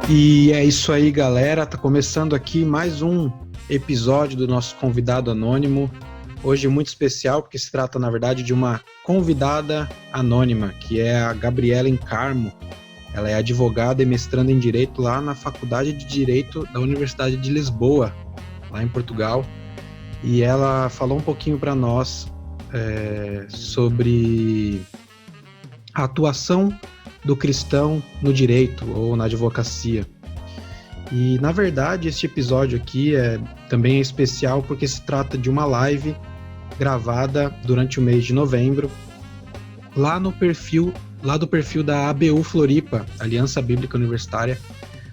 E é isso aí, galera. Tá começando aqui mais um episódio do nosso convidado anônimo. Hoje muito especial, porque se trata, na verdade, de uma convidada anônima, que é a Gabriela Carmo. Ela é advogada e mestranda em Direito lá na Faculdade de Direito da Universidade de Lisboa, lá em Portugal. E ela falou um pouquinho para nós sobre a atuação do cristão no direito ou na advocacia. E, na verdade, este episódio aqui também é especial porque se trata de uma live gravada durante o mês de novembro, lá do perfil da ABU Floripa, Aliança Bíblica Universitária,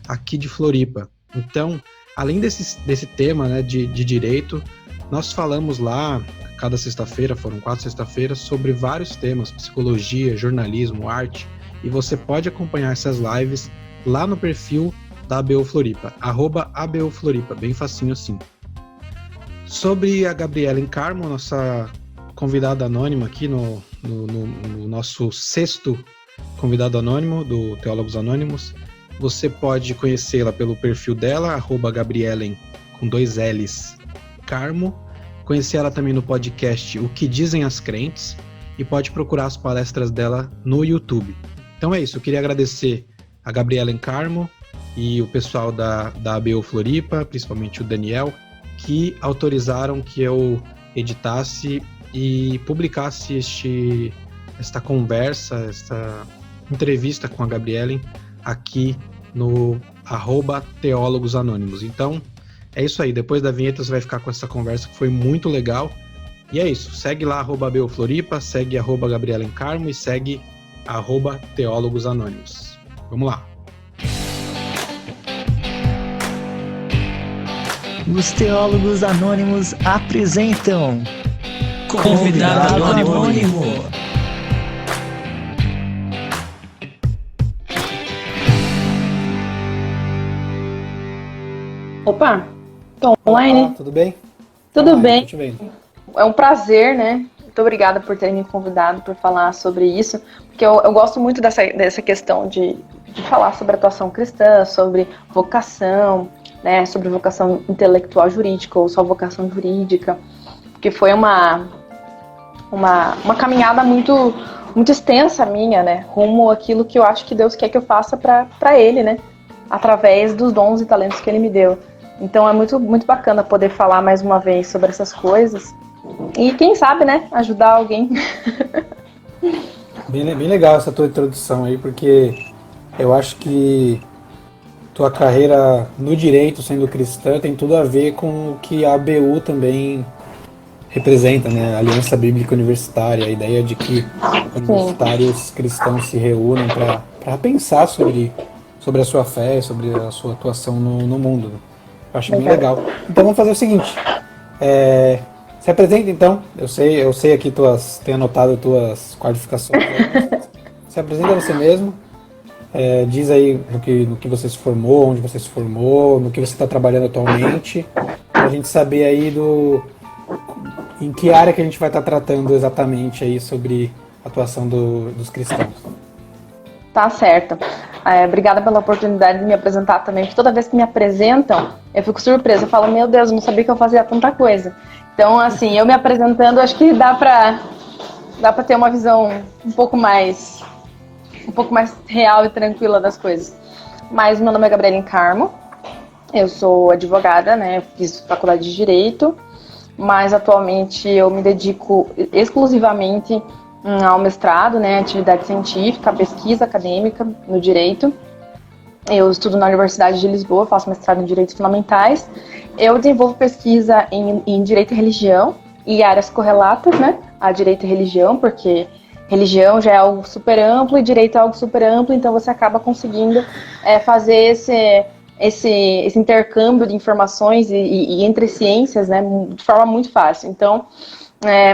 aqui de Floripa. Então, além desse tema, né, de direito, nós falamos lá, cada sexta-feira, foram 4 sextas-feiras, sobre vários temas, psicologia, jornalismo, arte, e você pode acompanhar essas lives lá no perfil da ABU Floripa, @ABU Floripa, bem facinho assim. Sobre a Gabriela Carmo, nossa convidada anônima aqui no nosso 6º convidado anônimo do Teólogos Anônimos, você pode conhecê-la pelo perfil dela, @Gabrielen, com 2 L's, Carmo, conhecer ela também no podcast O Que Dizem as Crentes, e pode procurar as palestras dela no YouTube. Então é isso, eu queria agradecer a Gabriela Carmo e o pessoal da ABU Floripa, principalmente o Daniel, que autorizaram que eu editasse e publicasse esta conversa, esta entrevista com a Gabriela aqui no @Teólogos Anônimos. Então, é isso aí. Depois da vinheta você vai ficar com essa conversa que foi muito legal. E é isso. Segue lá @ABU Floripa, segue @Gabriela Carmo e segue @Teólogos Anônimos. Vamos lá. Os Teólogos Anônimos apresentam Convidado Anônimo. Opa, tô online. Olá, tudo bem? Tudo bem. Tô te vendo. É um prazer, né? Muito obrigada por ter me convidado para falar sobre isso, porque eu gosto muito dessa questão de falar sobre atuação cristã, sobre vocação, né? Sobre vocação intelectual jurídica ou só vocação jurídica, porque foi uma caminhada muito extensa minha, né? Rumo àquilo que eu acho que Deus quer que eu faça para Ele, né? Através dos dons e talentos que Ele me deu. Então é muito, muito bacana poder falar mais uma vez sobre essas coisas. E quem sabe, né, ajudar alguém. Bem legal essa tua introdução aí, porque eu acho que tua carreira no direito, sendo cristã, tem tudo a ver com o que a ABU também representa, né? A Aliança Bíblica Universitária, a ideia de que universitários cristãos se reúnem para pensar sobre a sua fé, sobre a sua atuação no mundo. Eu acho bem legal. Então vamos fazer o seguinte. Se apresenta então. Eu sei aqui tenho anotado tuas qualificações. Se apresenta você mesmo. Diz aí no que você se formou, onde você se formou, no que você está trabalhando atualmente, para a gente saber aí em que área que a gente vai estar tratando exatamente aí sobre a atuação dos cristãos. Tá certo. Obrigada pela oportunidade de me apresentar também, porque toda vez que me apresentam, eu fico surpresa. Eu falo, meu Deus, eu não sabia que eu fazia tanta coisa. Então, assim, eu me apresentando, acho que dá pra ter uma visão um pouco mais real e tranquila das coisas. Mas meu nome é Gabriela Carmo, eu sou advogada, né? Fiz faculdade de Direito, mas atualmente eu me dedico exclusivamente ao mestrado, né, atividade científica, pesquisa acadêmica no direito. Eu estudo na Universidade de Lisboa, faço mestrado em Direitos Fundamentais. Eu desenvolvo pesquisa em Direito e Religião e áreas correlatas, né, a Direito e Religião, porque religião já é algo super amplo e direito é algo super amplo, então você acaba conseguindo fazer esse intercâmbio de informações e entre ciências, né, de forma muito fácil. Então,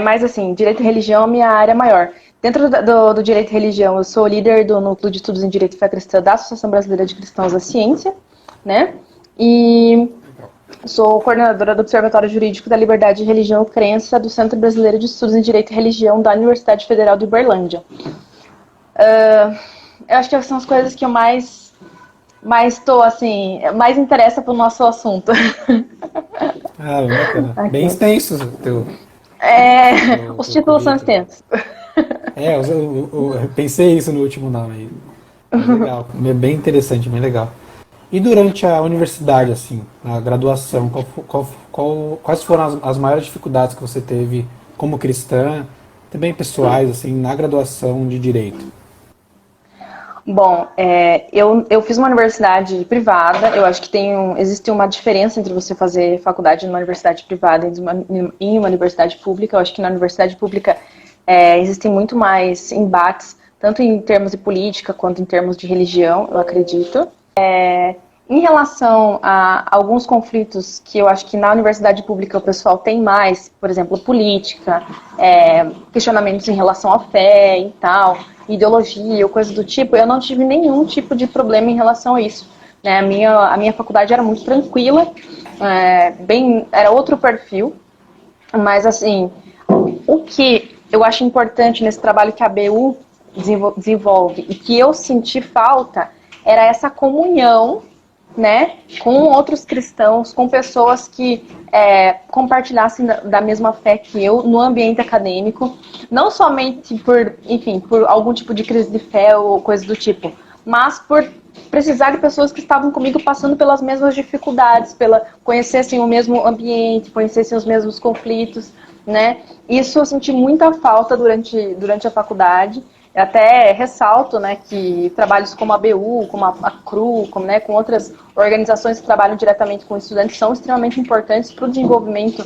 mas assim, direito e religião é a minha área maior. Dentro do direito e religião, eu sou líder do Núcleo de Estudos em Direito e Fé Cristã da Associação Brasileira de Cristãos da Ciência, né? E sou coordenadora do Observatório Jurídico da Liberdade de Religião e Crença do Centro Brasileiro de Estudos em Direito e Religião da Universidade Federal de Uberlândia. Eu acho que são as coisas que eu mais mas tô assim, mais interessa pro nosso assunto. Ah, bacana. Aqui. Bem extenso o teu. Os títulos são currículo. extensos. Eu pensei isso no último nome aí. Bem legal, bem interessante, bem legal. E durante a universidade, assim, na graduação, quais foram as maiores dificuldades que você teve como cristã, também pessoais, assim, na graduação de Direito? Bom, eu fiz uma universidade privada. Eu acho que existe uma diferença entre você fazer faculdade numa universidade privada e em uma universidade pública. Eu acho que na universidade pública existem muito mais embates, tanto em termos de política quanto em termos de religião, eu acredito. Em relação a alguns conflitos que eu acho que na universidade pública o pessoal tem mais, por exemplo, política, questionamentos em relação à fé e tal, ideologia ou coisa do tipo, eu não tive nenhum tipo de problema em relação a isso. Né? A minha faculdade era muito tranquila, era outro perfil, mas assim, o que eu acho importante nesse trabalho que a BU desenvolve e que eu senti falta era essa comunhão, né, com outros cristãos, com pessoas que compartilhassem da mesma fé que eu no ambiente acadêmico, não somente por algum tipo de crise de fé ou coisa do tipo, mas por precisar de pessoas que estavam comigo passando pelas mesmas dificuldades, conhecessem o mesmo ambiente, conhecessem os mesmos conflitos, né? Isso eu senti muita falta durante a faculdade. Eu até ressalto, né, que trabalhos como a BU, como a CRU, com outras organizações que trabalham diretamente com estudantes são extremamente importantes para o desenvolvimento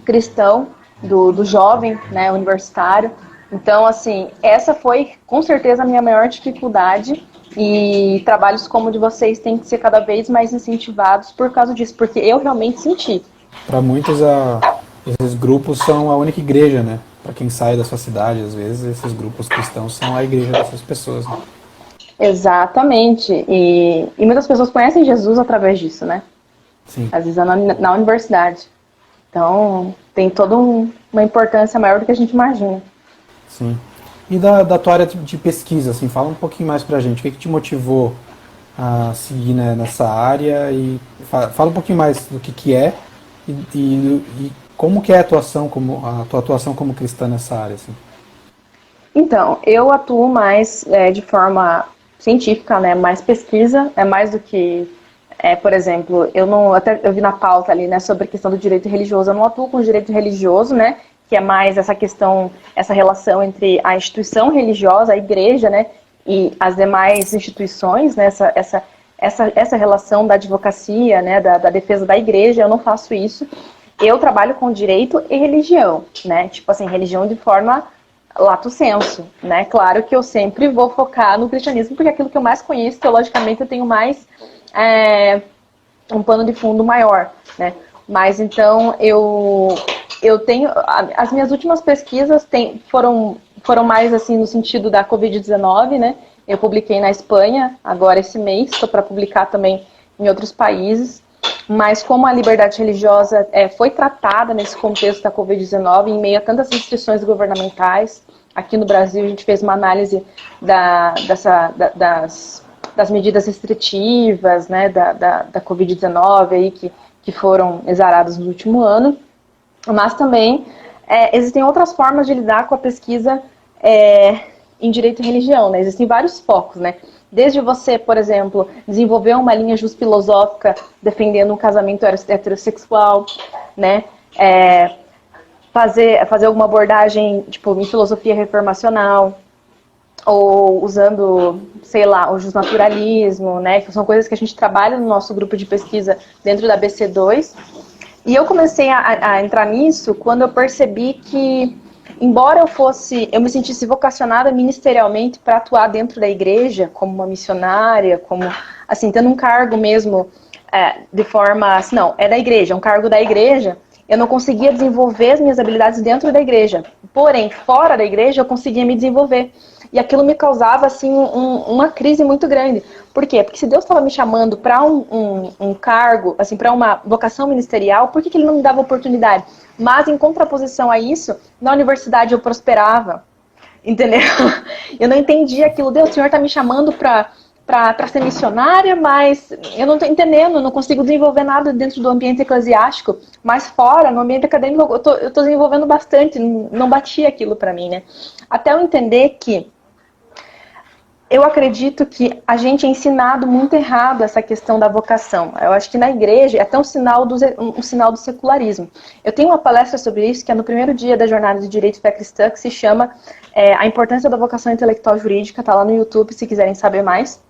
cristão do jovem, né, universitário. Então, assim, essa foi com certeza a minha maior dificuldade, e trabalhos como o de vocês têm que ser cada vez mais incentivados por causa disso, porque eu realmente senti. Para muitos, esses grupos são a única igreja, né? Para quem sai da sua cidade, às vezes, esses grupos cristãos são a igreja dessas pessoas. Né? Exatamente. E muitas pessoas conhecem Jesus através disso, né? Sim. Às vezes na universidade. Então, tem toda uma importância maior do que a gente imagina. Sim. E da tua área de pesquisa, assim, fala um pouquinho mais pra gente. O que te motivou a seguir, né, nessa área? E fala um pouquinho mais do que é e como que é a tua atuação como cristã nessa área, assim. Então, eu atuo mais de forma científica, né, mais pesquisa, mais do que, por exemplo, eu vi na pauta ali, né, sobre a questão do direito religioso. Eu não atuo com o direito religioso, né, que é mais essa questão, essa relação entre a instituição religiosa, a igreja, né, e as demais instituições, né, essa relação da advocacia, né, da defesa da igreja. Eu não faço isso. Eu trabalho com direito e religião, né, tipo assim, religião de forma lato sensu, né, claro que eu sempre vou focar no cristianismo, porque é aquilo que eu mais conheço, teologicamente eu tenho mais um pano de fundo maior, né, mas então eu tenho, as minhas últimas pesquisas foram mais assim no sentido da Covid-19, né, eu publiquei na Espanha agora esse mês, estou para publicar também em outros países, mas como a liberdade religiosa foi tratada nesse contexto da Covid-19, em meio a tantas restrições governamentais, aqui no Brasil a gente fez uma análise das medidas restritivas, né, da Covid-19 aí, que foram exaradas no último ano, mas também existem outras formas de lidar com a pesquisa em direito e religião, né? Existem vários focos, né? Desde você, por exemplo, desenvolver uma linha filosófica defendendo um casamento heterossexual, né? Fazer alguma abordagem, tipo, em filosofia reformacional, ou usando, sei lá, o justnaturalismo, né? Que são coisas que a gente trabalha no nosso grupo de pesquisa dentro da BC2. E eu comecei a entrar nisso quando eu percebi que, embora eu me sentisse vocacionada ministerialmente para atuar dentro da igreja, como uma missionária, como, assim, tendo um cargo mesmo de forma, assim, não, é da igreja, é um cargo da igreja, eu não conseguia desenvolver as minhas habilidades dentro da igreja. Porém, fora da igreja, eu conseguia me desenvolver. E aquilo me causava, assim, uma crise muito grande. Por quê? Porque se Deus estava me chamando para um cargo, assim, para uma vocação ministerial, por que Ele não me dava oportunidade? Mas, em contraposição a isso, na universidade eu prosperava, entendeu? Eu não entendia aquilo. Deus, o Senhor está me chamando para para ser missionária, mas eu não estou entendendo, não consigo desenvolver nada dentro do ambiente eclesiástico, mas fora, no ambiente acadêmico, eu tô desenvolvendo bastante, não batia aquilo para mim, né? Até eu entender que eu acredito que a gente é ensinado muito errado essa questão da vocação. Eu acho que na igreja é até um sinal do secularismo. Eu tenho uma palestra sobre isso, que é no primeiro dia da Jornada de Direito e Fé Cristã, que se chama A Importância da Vocação Intelectual Jurídica, tá lá no YouTube, se quiserem saber mais.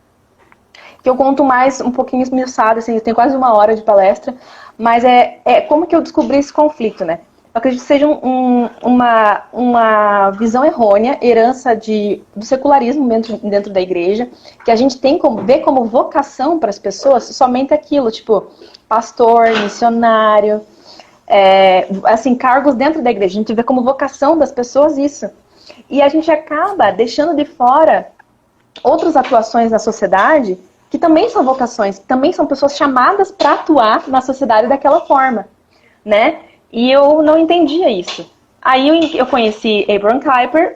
Que eu conto mais um pouquinho esmiuçado, assim, eu tenho quase 1 hora de palestra, mas é como que eu descobri esse conflito, né? Eu acredito que seja uma visão errônea, herança do secularismo dentro da igreja, que a gente tem vê como vocação para as pessoas somente aquilo, tipo, pastor, missionário, assim, cargos dentro da igreja. A gente vê como vocação das pessoas isso. E a gente acaba deixando de fora outras atuações na sociedade que também são vocações, que também são pessoas chamadas para atuar na sociedade daquela forma, né? E eu não entendia isso. Aí eu conheci Abraham Kuyper,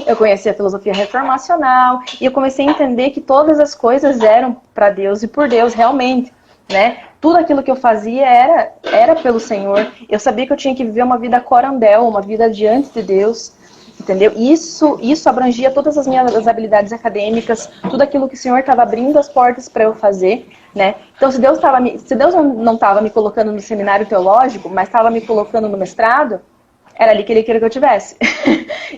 eu conheci a filosofia reformacional, e eu comecei a entender que todas as coisas eram para Deus e por Deus realmente, né? Tudo aquilo que eu fazia era pelo Senhor. Eu sabia que eu tinha que viver uma vida corandel, uma vida diante de Deus, entendeu? Isso abrangia todas as minhas habilidades acadêmicas, tudo aquilo que o Senhor estava abrindo as portas para eu fazer, né? Então, se Deus não estava me colocando no seminário teológico, mas estava me colocando no mestrado, era ali que Ele queria que eu tivesse,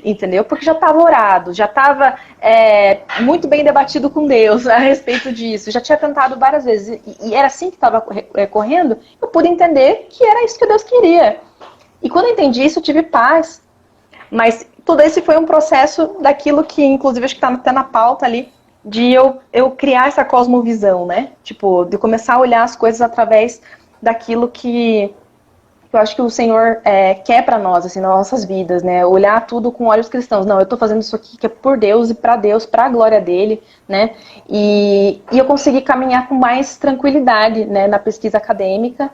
entendeu? Porque já estava orado, já estava muito bem debatido com Deus a respeito disso, já tinha cantado várias vezes, e era assim que estava correndo, eu pude entender que era isso que Deus queria. E quando eu entendi isso, eu tive paz. Mas tudo esse foi um processo daquilo que, inclusive, acho que está até na pauta ali, de eu criar essa cosmovisão, né? Tipo, de começar a olhar as coisas através daquilo que eu acho que o Senhor quer para nós, assim, nas nossas vidas, né? Olhar tudo com olhos cristãos. Não, eu estou fazendo isso aqui que é por Deus e para a glória dele, né? E eu consegui caminhar com mais tranquilidade, né, na pesquisa acadêmica,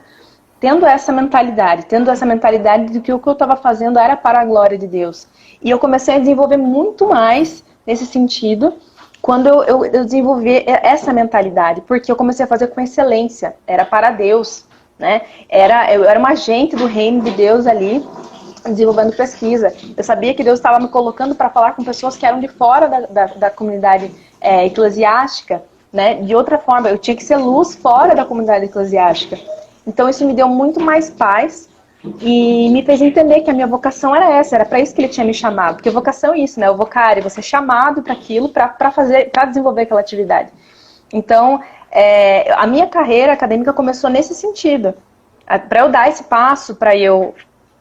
tendo essa mentalidade de que o que eu estava fazendo era para a glória de Deus. E eu comecei a desenvolver muito mais nesse sentido quando eu desenvolvi essa mentalidade, porque eu comecei a fazer com excelência, era para Deus, né? Eu era uma agente do reino de Deus ali, desenvolvendo pesquisa. Eu sabia que Deus estava me colocando para falar com pessoas que eram de fora da comunidade eclesiástica, né? De outra forma, eu tinha que ser luz fora da comunidade eclesiástica. Então isso me deu muito mais paz e me fez entender que a minha vocação era essa, era para isso que Ele tinha me chamado. Porque vocação é isso, né? O vocário, você é chamado para aquilo, para desenvolver aquela atividade. Então, a minha carreira acadêmica começou nesse sentido. Para eu dar esse passo, para eu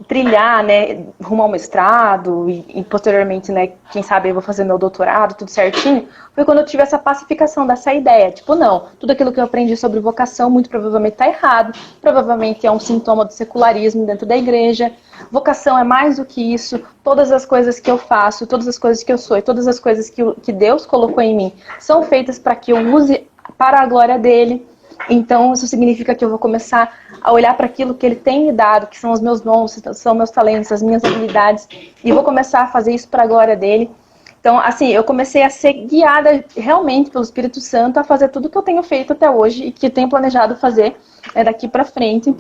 trilhar, né, rumo ao mestrado e posteriormente, né, quem sabe eu vou fazer meu doutorado, tudo certinho, foi quando eu tive essa pacificação dessa ideia, tipo, não, tudo aquilo que eu aprendi sobre vocação muito provavelmente está errado, provavelmente é um sintoma do secularismo dentro da igreja, vocação é mais do que isso, todas as coisas que eu faço, todas as coisas que eu sou e todas as coisas que Deus colocou em mim são feitas para que eu use para a glória dele. Então, isso significa que eu vou começar a olhar para aquilo que Ele tem me dado, que são os meus dons, são meus talentos, as minhas habilidades, e vou começar a fazer isso para a glória dele. Então, assim, eu comecei a ser guiada realmente pelo Espírito Santo a fazer tudo que eu tenho feito até hoje e que tenho planejado fazer daqui para frente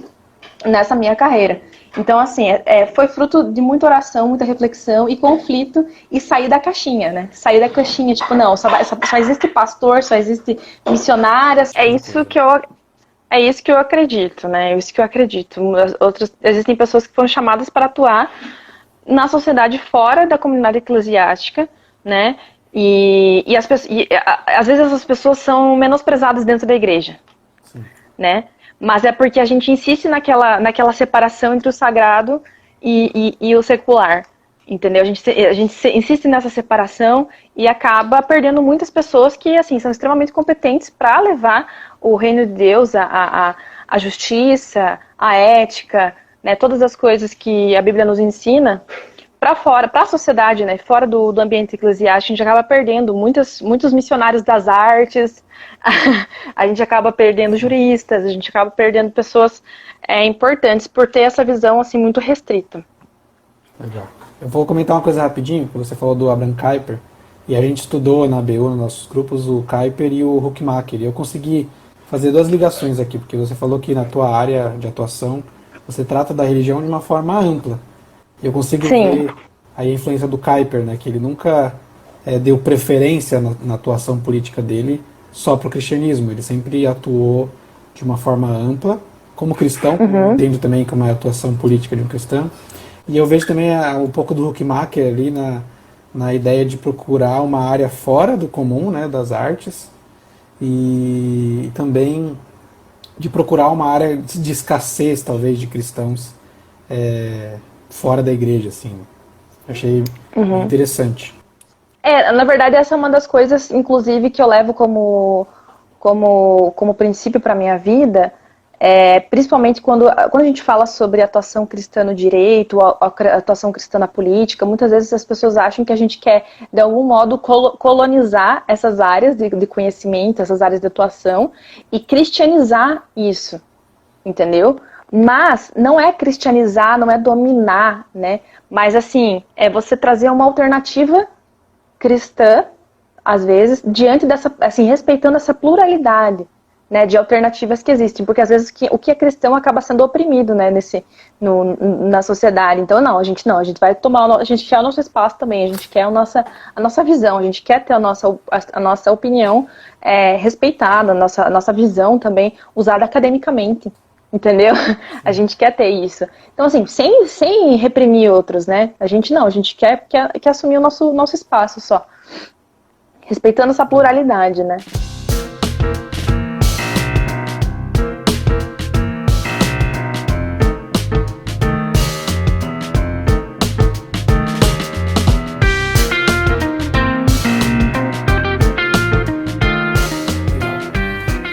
nessa minha carreira. Então, assim, foi fruto de muita oração, muita reflexão e conflito e sair da caixinha, né? Sair da caixinha, tipo, não, só existe pastor, só existe missionárias. É isso que eu acredito, né? É isso que eu acredito. Existem pessoas que foram chamadas para atuar na sociedade fora da comunidade eclesiástica, né? E às vezes essas pessoas são menosprezadas dentro da igreja, sim, né? Mas é porque a gente insiste naquela separação entre o sagrado e o secular, entendeu? A gente insiste nessa separação e acaba perdendo muitas pessoas que, assim, são extremamente competentes para levar o reino de Deus, a justiça, a ética, né? Todas as coisas que a Bíblia nos ensina para fora, para a sociedade, né? Fora do ambiente eclesiástico, a gente acaba perdendo muitos missionários das artes, a gente acaba perdendo juristas, a gente acaba perdendo pessoas importantes por ter essa visão assim muito restrita. Legal. Eu vou comentar uma coisa rapidinho, que você falou do Abraham Kuyper. E a gente estudou na ABU, nos nossos grupos, o Kuyper e o Huckmacher. E eu consegui fazer duas ligações aqui, porque você falou que na tua área de atuação você trata da religião de uma forma ampla. E eu consigo ver aí a influência do Kuyper, né, que ele nunca deu preferência na atuação política dele só para o cristianismo. Ele sempre atuou de uma forma ampla, como cristão, entendo também como é a atuação política de um cristão. E eu vejo também um pouco do Huckmacher ali na ideia de procurar uma área fora do comum, né, das artes, e também de procurar uma área de escassez, talvez, de cristãos fora da igreja, assim. Achei interessante. Na verdade, essa é uma das coisas, inclusive, que eu levo como princípio para a minha vida, principalmente quando a gente fala sobre atuação cristã no direito, atuação cristã na política. Muitas vezes as pessoas acham que a gente quer, de algum modo, colonizar essas áreas de conhecimento, essas áreas de atuação, e cristianizar isso, entendeu? Mas não é cristianizar, não é dominar, né? Mas, assim, é você trazer uma alternativa cristã, às vezes, diante dessa, assim, respeitando essa pluralidade, né, de alternativas que existem, porque às vezes o que é cristão acaba sendo oprimido, né, na sociedade. Então, a gente vai a gente quer o nosso espaço também, a gente quer a nossa visão, a gente quer ter a nossa opinião respeitada, a nossa visão também usada academicamente, entendeu? A gente quer ter isso. Então, assim, sem reprimir outros, né, a gente quer assumir o nosso espaço só, respeitando essa pluralidade, né.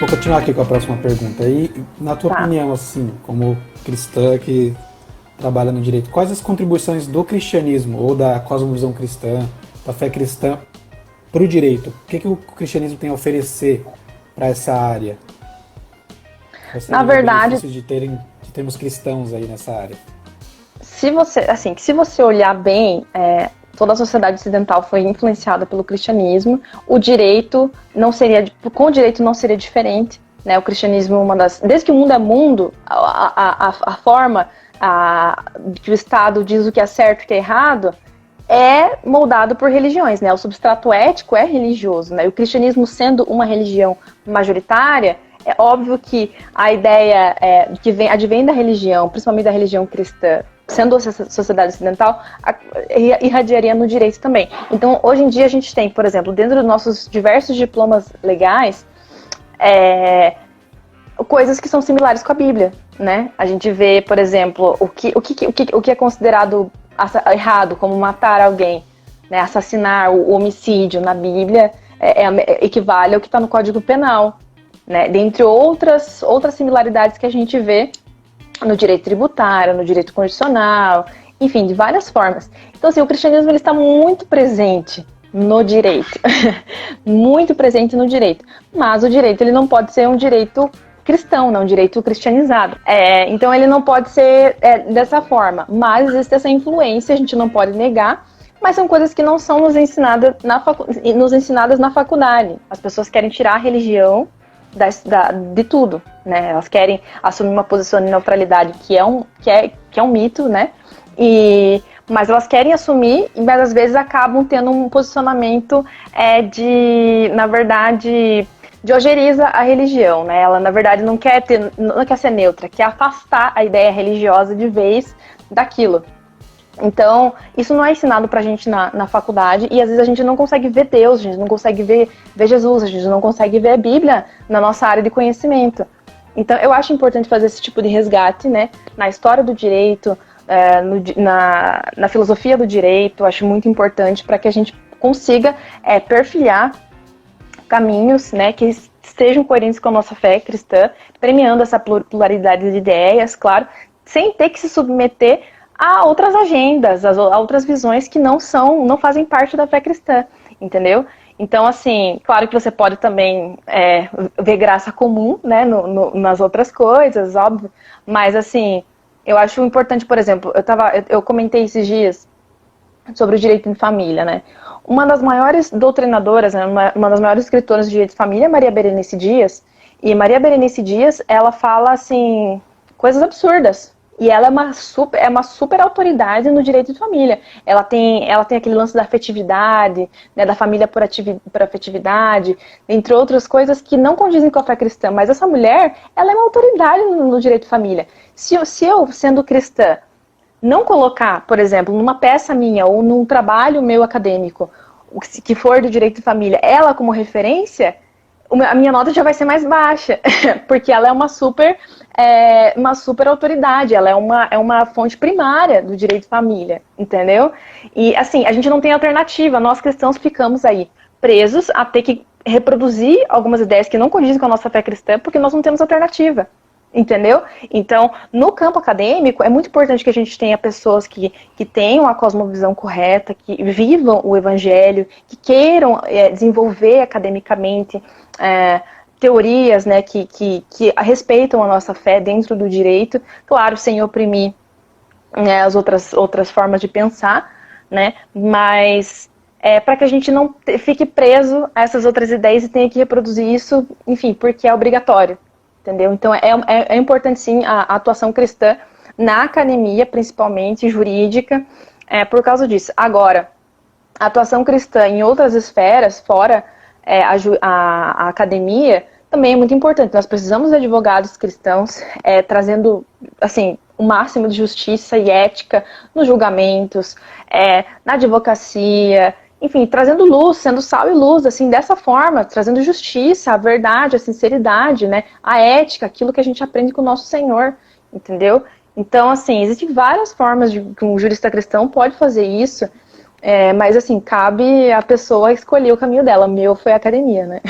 Vou continuar aqui com a próxima pergunta. E, na tua opinião, assim, como cristã que trabalha no direito, quais as contribuições do cristianismo ou da cosmovisão cristã, da fé cristã, para o direito? O que o cristianismo tem a oferecer para essa área? Na verdade, de termos cristãos aí nessa área. Se você olhar bem, toda a sociedade ocidental foi influenciada pelo cristianismo. Com o direito não seria diferente, né? O cristianismo desde que o mundo é mundo, a forma que o Estado diz o que é certo e o que é errado é moldado por religiões, né? O substrato ético é religioso, né? E o cristianismo sendo uma religião majoritária, é óbvio que a ideia que advém da religião, principalmente da religião cristã, sendo a sociedade ocidental, irradiaria no direito também. Então, hoje em dia a gente tem, por exemplo, dentro dos nossos diversos diplomas legais, coisas que são similares com a Bíblia, né? A gente vê, por exemplo, o que é considerado errado, como matar alguém, né? Assassinar, o homicídio na Bíblia equivale ao que está no Código Penal, né? Dentre outras similaridades que a gente vê no direito tributário, no direito constitucional, enfim, de várias formas. Então, assim, o cristianismo ele está muito presente no direito, muito presente no direito, mas o direito ele não pode ser um direito cristão, não um direito cristianizado. Então, ele não pode ser dessa forma, mas existe essa influência, a gente não pode negar, mas são coisas que não são nos ensinadas na faculdade. As pessoas querem tirar a religião de tudo, né? Elas querem assumir uma posição de neutralidade que é um mito, né? Mas elas querem assumir, mas às vezes acabam tendo um posicionamento na verdade, de ojeriza a religião, né? Ela, na verdade, não quer ser neutra, quer afastar a ideia religiosa de vez daquilo. Então, isso não é ensinado pra gente na faculdade, e às vezes a gente não consegue ver Deus, a gente não consegue ver Jesus, a gente não consegue ver a Bíblia na nossa área de conhecimento. Então, eu acho importante fazer esse tipo de resgate, né, na história do direito, na filosofia do direito. Eu acho muito importante para que a gente consiga perfilhar caminhos, né, que estejam coerentes com a nossa fé cristã, premiando essa pluralidade de ideias, claro, sem ter que se submeter a outras agendas, a outras visões que não fazem parte da fé cristã, entendeu? Então, assim, claro que você pode também ver graça comum, né, nas outras coisas, óbvio, mas, assim, eu acho importante, por exemplo, eu comentei esses dias sobre o direito de família, né? Uma das maiores doutrinadoras, né, uma das maiores escritoras de direito de família é Maria Berenice Dias, e Maria Berenice Dias, ela fala, assim, coisas absurdas, e ela é uma super autoridade no direito de família. Ela tem aquele lance da afetividade, né, da família por afetividade, entre outras coisas que não condizem com a fé cristã, mas essa mulher, ela é uma autoridade no direito de família. Se eu, sendo cristã, não colocar, por exemplo, numa peça minha ou num trabalho meu acadêmico, que for do direito de família, ela como referência, a minha nota já vai ser mais baixa, porque ela é uma super autoridade, ela é uma fonte primária do direito de família, entendeu? E assim, a gente não tem alternativa, nós cristãos ficamos aí presos a ter que reproduzir algumas ideias que não condizem com a nossa fé cristã, porque nós não temos alternativa. Entendeu? Então, no campo acadêmico, é muito importante que a gente tenha pessoas que tenham a cosmovisão correta, que vivam o evangelho, que queiram desenvolver academicamente teorias, né, que respeitam a nossa fé dentro do direito, claro, sem oprimir, né, as outras formas de pensar, né, mas para que a gente não fique preso a essas outras ideias e tenha que reproduzir isso, enfim, porque é obrigatório. Entendeu? Então é importante sim a atuação cristã na academia, principalmente jurídica, por causa disso. Agora, a atuação cristã em outras esferas, fora a academia, também é muito importante. Nós precisamos de advogados cristãos trazendo assim, o máximo de justiça e ética nos julgamentos, na advocacia, enfim, trazendo luz, sendo sal e luz, assim, dessa forma, trazendo justiça, a verdade, a sinceridade, né, a ética, aquilo que a gente aprende com o nosso Senhor, entendeu? Então, assim, existem várias formas que um jurista cristão pode fazer isso, mas, assim, cabe a pessoa escolher o caminho dela. O meu foi a academia, né?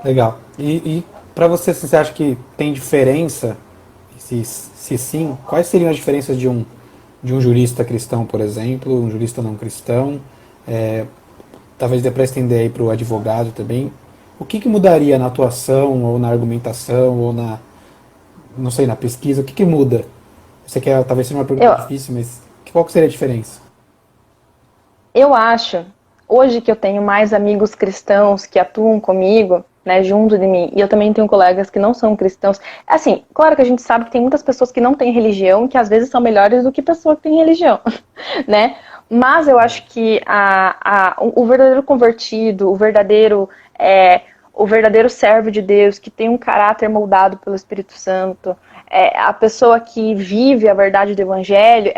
Legal. E para você acha que tem diferença? Se sim, quais seriam as diferenças de um jurista cristão, por exemplo, um jurista não cristão, talvez dê para estender aí para o advogado também. O que mudaria na atuação, ou na argumentação, ou não sei, na pesquisa? O que muda? Você quer, talvez seja uma pergunta difícil, mas qual que seria a diferença? Eu acho, hoje que eu tenho mais amigos cristãos que atuam comigo, né, junto de mim, e eu também tenho colegas que não são cristãos. Assim, claro que a gente sabe que tem muitas pessoas que não têm religião, que às vezes são melhores do que pessoas que têm religião, né? Mas eu acho que o verdadeiro convertido, o verdadeiro servo de Deus, que tem um caráter moldado pelo Espírito Santo, a pessoa que vive a verdade do Evangelho,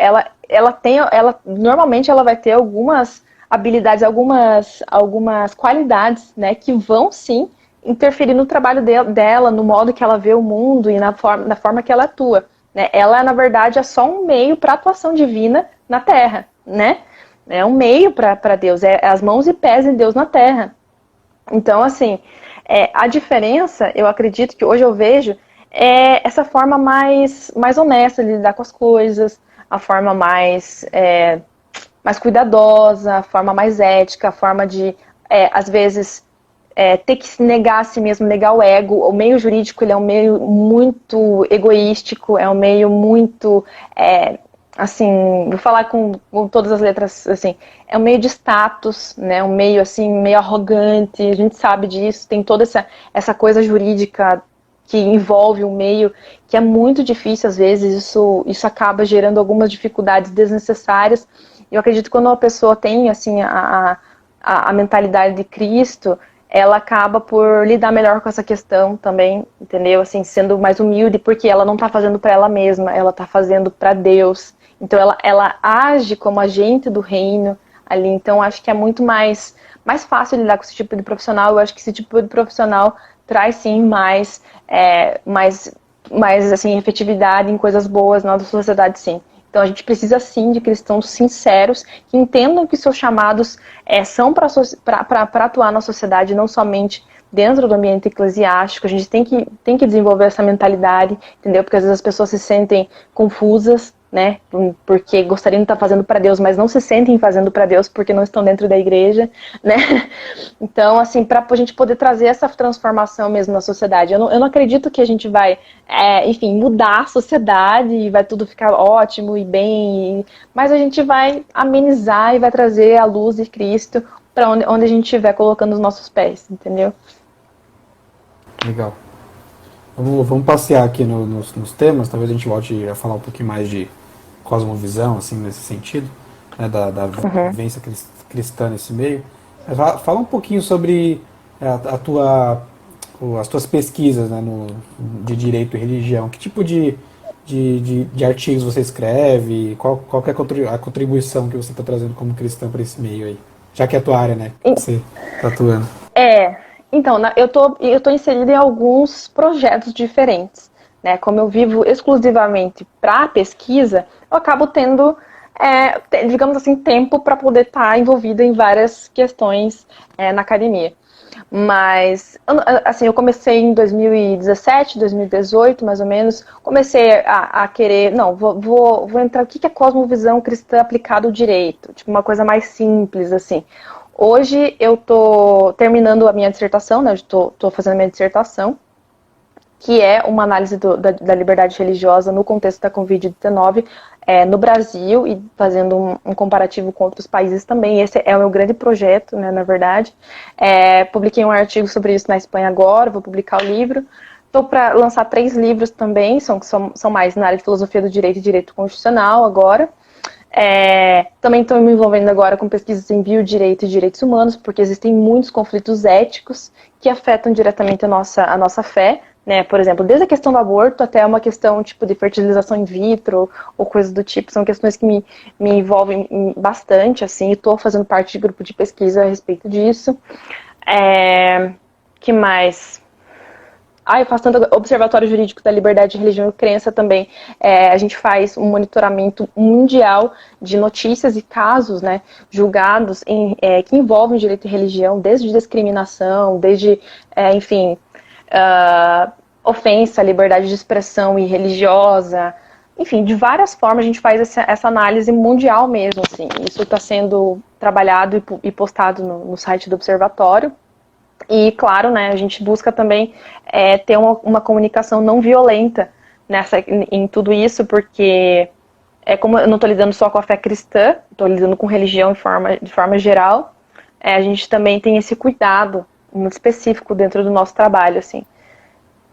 normalmente ela vai ter algumas habilidades, algumas qualidades, né, que vão sim interferir no trabalho dela, no modo que ela vê o mundo e na forma que ela atua, né? Ela, na verdade, é só um meio para a atuação divina na Terra, né? É um meio para Deus, é as mãos e pés de Deus na Terra. Então, assim, a diferença, eu acredito que hoje eu vejo, é essa forma mais honesta de lidar com as coisas, a forma mais cuidadosa, a forma mais ética, a forma de, às vezes, ter que se negar a si mesmo, negar o ego. O meio jurídico ele é um meio muito egoístico, é um meio muito, assim, vou falar com todas as letras, assim, é um meio de status, né, um meio assim, meio arrogante, a gente sabe disso, tem toda essa coisa jurídica que envolve o meio, que é muito difícil, às vezes, isso acaba gerando algumas dificuldades desnecessárias. Eu acredito que quando uma pessoa tem, assim, a mentalidade de Cristo, ela acaba por lidar melhor com essa questão também, entendeu? Assim, sendo mais humilde, porque ela não está fazendo para ela mesma, ela está fazendo para Deus. Então, ela age como agente do reino ali. Então, acho que é muito mais fácil lidar com esse tipo de profissional. Eu acho que esse tipo de profissional traz, sim, mais assim, efetividade em coisas boas na nossa sociedade, sim. Então a gente precisa sim de cristãos sinceros, que entendam que seus chamados são para atuar na sociedade, não somente dentro do ambiente eclesiástico. A gente tem que desenvolver essa mentalidade, entendeu? Porque às vezes as pessoas se sentem confusas, né, porque gostariam de estar fazendo para Deus, mas não se sentem fazendo para Deus porque não estão dentro da igreja, né? Então, assim, para a gente poder trazer essa transformação mesmo na sociedade, eu não acredito que a gente vai, enfim, mudar a sociedade e vai tudo ficar ótimo e bem, mas a gente vai amenizar e vai trazer a luz de Cristo para onde a gente estiver colocando os nossos pés, entendeu? Legal. Vamos passear aqui nos temas, talvez a gente volte a falar um pouquinho mais de cosmovisão, assim, nesse sentido, né, da vivência cristã nesse meio. Mas fala um pouquinho sobre as tuas pesquisas, né, de direito e religião. Que tipo de artigos você escreve? Qual que é a contribuição que você está trazendo como cristã para esse meio aí? Já que é a tua área, né, que você está atuando. Então, eu tô inserida em alguns projetos diferentes, né? Como eu vivo exclusivamente para pesquisa, eu acabo tendo, digamos assim, tempo para poder estar envolvida em várias questões na academia. Mas, assim, eu comecei em 2017, 2018, mais ou menos, comecei a querer, não, vou entrar, o que é cosmovisão cristã aplicada ao direito? Tipo, uma coisa mais simples, assim. Hoje eu tô terminando a minha dissertação, né, eu tô fazendo a minha dissertação, que é uma análise da liberdade religiosa no contexto da Covid-19 no Brasil e fazendo um comparativo com outros países também. Esse é o meu grande projeto, né, na verdade. Publiquei um artigo sobre isso na Espanha agora, vou publicar o livro. Estou para lançar 3 livros também, são mais na área de filosofia do direito e direito constitucional agora. Também estou me envolvendo agora com pesquisas em biodireito e direitos humanos, porque existem muitos conflitos éticos que afetam diretamente a nossa fé, né? Por exemplo, desde a questão do aborto até uma questão tipo de fertilização in vitro ou coisas do tipo, são questões que me envolvem bastante, assim, e estou fazendo parte de grupo de pesquisa a respeito disso. Que mais? Eu faço tanto observatório jurídico da liberdade de religião e crença também. A gente faz um monitoramento mundial de notícias e casos, né, julgados que envolvem direito e religião, desde discriminação, desde, enfim, ofensa à liberdade de expressão e religiosa. Enfim, de várias formas a gente faz essa análise mundial mesmo, assim. Isso está sendo trabalhado e postado no site do observatório. E, claro, né, a gente busca também ter uma comunicação não violenta em tudo isso, porque como eu não estou lidando só com a fé cristã, estou lidando com religião de forma geral, a gente também tem esse cuidado muito específico dentro do nosso trabalho, assim.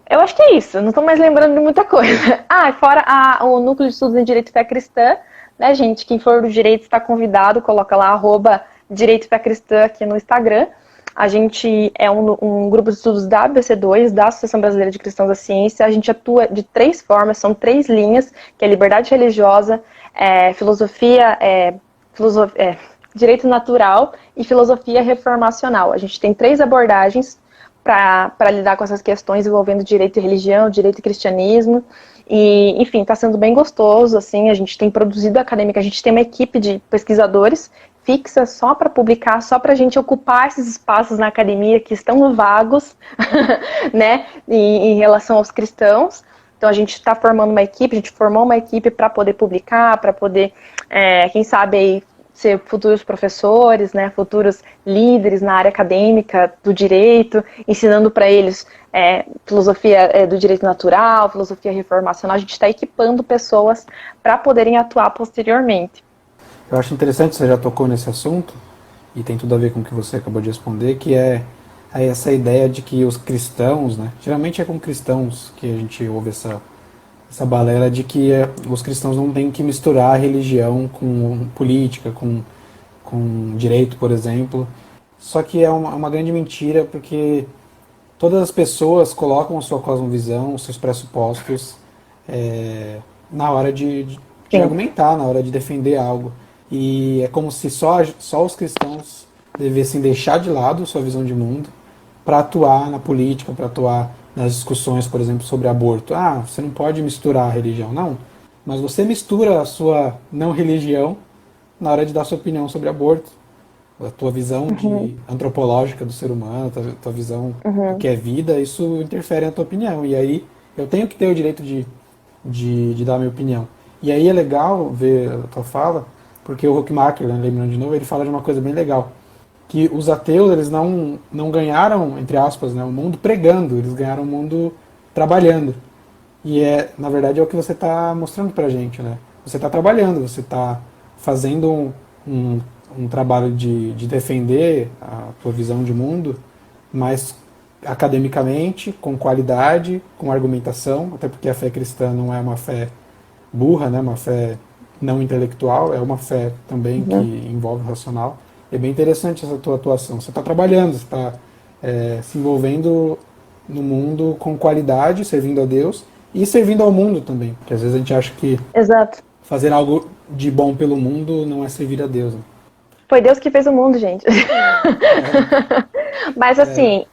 Eu acho que é isso, não estou mais lembrando de muita coisa. Fora o Núcleo de Estudos em Direito e Fé Cristã, né, gente, quem for do direito está convidado, coloca lá, @Direito e Fé Cristã aqui no Instagram. A gente é um grupo de estudos da ABC2, da Associação Brasileira de Cristãos da Ciência. A gente atua de 3 formas, são 3 linhas, que é liberdade religiosa, direito natural e filosofia reformacional. A gente tem 3 abordagens para lidar com essas questões envolvendo direito e religião, direito e cristianismo. E, enfim, está sendo bem gostoso, assim, a gente tem produzido acadêmica, a gente tem uma equipe de pesquisadores fixa só para publicar, só para a gente ocupar esses espaços na academia que estão vagos, né, em relação aos cristãos. Então a gente está formando uma equipe, a gente formou uma equipe para poder publicar, para poder, quem sabe, aí, ser futuros professores, né, futuros líderes na área acadêmica do direito, ensinando para eles filosofia do direito natural, filosofia reformacional. A gente está equipando pessoas para poderem atuar posteriormente. Eu acho interessante, você já tocou nesse assunto, e tem tudo a ver com o que você acabou de responder, que é essa ideia de que os cristãos, né, geralmente é com cristãos que a gente ouve essa balela de que os cristãos não têm que misturar religião com política, com direito, por exemplo. Só que é uma grande mentira, porque todas as pessoas colocam a sua cosmovisão, os seus pressupostos na hora de argumentar, na hora de defender algo. E é como se só os cristãos devessem deixar de lado sua visão de mundo para atuar na política, para atuar nas discussões, por exemplo, sobre aborto. Você não pode misturar a religião. Não, mas você mistura a sua não religião na hora de dar sua opinião sobre aborto. A tua visão antropológica do ser humano, a tua visão do que é vida, isso interfere na tua opinião. E aí eu tenho que ter o direito de dar a minha opinião. E aí é legal ver a tua fala, porque o Huckmacher, né, lembrando de novo, ele fala de uma coisa bem legal, que os ateus eles não ganharam, entre aspas, né, o mundo pregando, eles ganharam o mundo trabalhando. E na verdade é o que você está mostrando pra gente, né? Você está trabalhando, você está fazendo um trabalho de defender a tua visão de mundo, mas academicamente, com qualidade, com argumentação, até porque a fé cristã não é uma fé burra, né? Uma fé não intelectual, é uma fé também que envolve o racional. É bem interessante essa tua atuação. Você está trabalhando, você está se envolvendo no mundo com qualidade, servindo a Deus e servindo ao mundo também. Porque às vezes a gente acha que Exato. fazer algo de bom pelo mundo não é servir a Deus. Né? Foi Deus que fez o mundo, gente. Mas assim,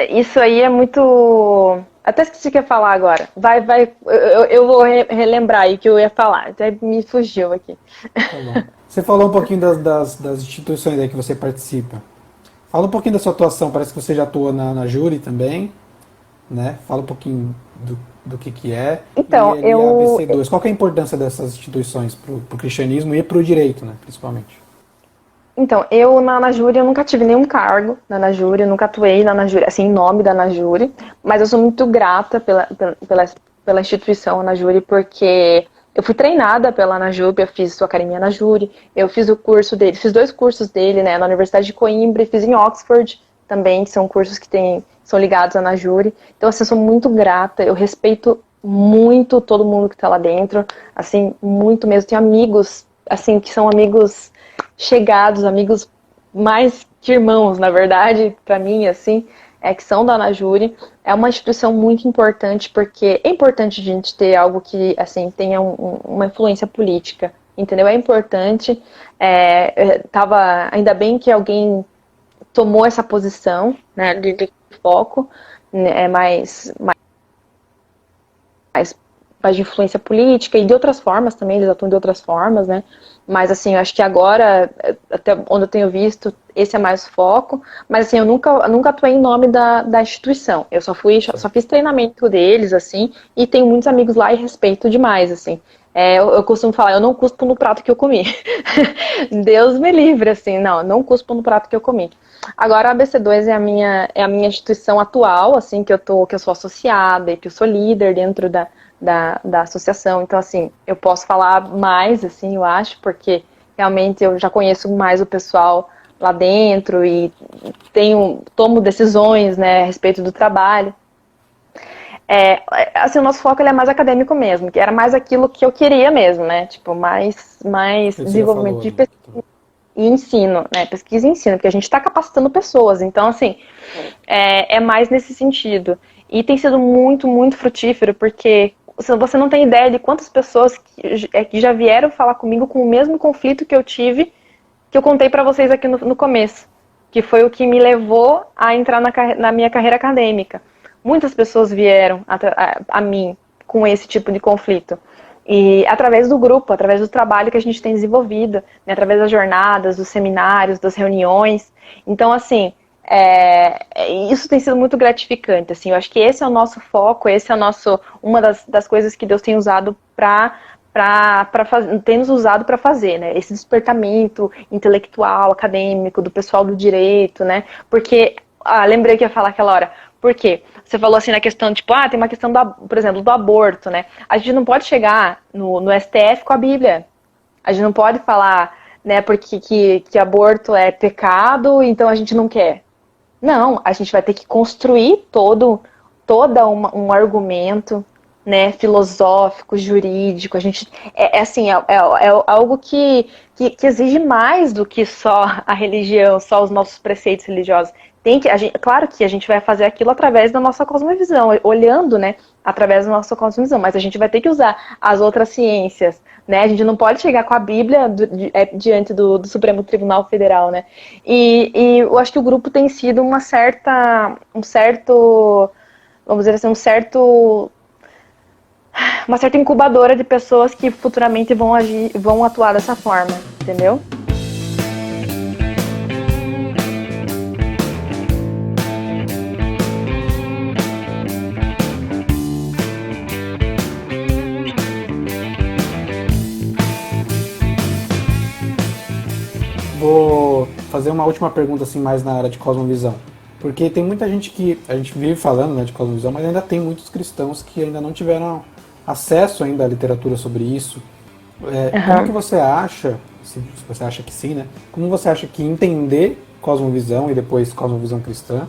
isso aí é muito... Até esqueci o que eu ia falar agora. Eu vou relembrar aí o que eu ia falar. Até me fugiu aqui. Tá bom. Você falou um pouquinho das instituições aí que você participa. Fala um pouquinho da sua atuação. Parece que você já atua na Júri também, né? Fala um pouquinho do que é. Então, e a ABC2. Qual que é a importância dessas instituições para o cristianismo e para o direito, né? Principalmente. Então, eu na Anajure, eu nunca tive nenhum cargo na Anajure, eu nunca atuei na Anajure, assim, em nome da Anajure, mas eu sou muito grata pela instituição Anajure, porque eu fui treinada pela Anajure, eu fiz sua academia Anajure, eu fiz o curso dele, fiz 2 cursos dele, né, na Universidade de Coimbra e fiz em Oxford também, que são cursos que são ligados à Anajure. Então, assim, eu sou muito grata, eu respeito muito todo mundo que tá lá dentro, assim, muito mesmo. Tenho amigos, assim, que são amigos chegados, amigos mais que irmãos, na verdade, para mim, assim, que são da Anajure. É uma instituição muito importante, porque é importante a gente ter algo que, assim, tenha uma influência política, entendeu? É importante, ainda bem que alguém tomou essa posição, né, de foco, né, mais de influência política e de outras formas também, eles atuam de outras formas, né? Mas, assim, eu acho que agora, até onde eu tenho visto, esse é mais o foco. Mas, assim, eu nunca atuei em nome da instituição. Eu só fiz treinamento deles, assim, e tenho muitos amigos lá e respeito demais, assim. Eu costumo falar, eu não cuspo no prato que eu comi. Deus me livre, assim, não cuspo no prato que eu comi. Agora, a ABC2 é a minha instituição atual, assim, que eu sou associada e que eu sou líder dentro da associação. Então, assim, eu posso falar mais, assim, eu acho, porque realmente eu já conheço mais o pessoal lá dentro e tomo decisões, né, a respeito do trabalho. Assim, o nosso foco ele é mais acadêmico mesmo, que era mais aquilo que eu queria mesmo, né, tipo, mais desenvolvimento de pesquisa e ensino, né, pesquisa e ensino, porque a gente está capacitando pessoas, então, assim, é mais nesse sentido. E tem sido muito, muito frutífero, porque você não tem ideia de quantas pessoas que já vieram falar comigo com o mesmo conflito que eu tive, que eu contei para vocês aqui no começo, que foi o que me levou a entrar na minha carreira acadêmica. Muitas pessoas vieram a mim com esse tipo de conflito. E através do grupo, através do trabalho que a gente tem desenvolvido, né, através das jornadas, dos seminários, das reuniões. Então, assim, isso tem sido muito gratificante. Assim, eu acho que esse é o nosso foco, esse é uma das coisas que Deus tem usado tem nos usado para fazer, né? Esse despertamento intelectual, acadêmico, do pessoal do direito, né? Porque, lembrei que ia falar aquela hora. Por quê? Você falou assim na questão, tipo, tem uma questão, por exemplo, do aborto, né? A gente não pode chegar no STF com a Bíblia. A gente não pode falar, né, porque que aborto é pecado, então a gente não quer. Não, a gente vai ter que construir todo um argumento, né, filosófico, jurídico. A gente assim, algo que exige mais do que só a religião, só os nossos preceitos religiosos. Claro que a gente vai fazer aquilo através da nossa cosmovisão, olhando, né, através da nossa cosmovisão, mas a gente vai ter que usar as outras ciências, né? A gente não pode chegar com a Bíblia diante do Supremo Tribunal Federal, né? E eu acho que o grupo tem sido uma certa incubadora de pessoas que futuramente vão atuar dessa forma, entendeu? vou fazer uma última pergunta, assim, mais na área de cosmovisão. Porque tem muita gente que, a gente vive falando, né, de cosmovisão, mas ainda tem muitos cristãos que ainda não tiveram acesso ainda à literatura sobre isso. Como que você acha, se você acha que sim, né? Como você acha que entender cosmovisão e depois cosmovisão cristã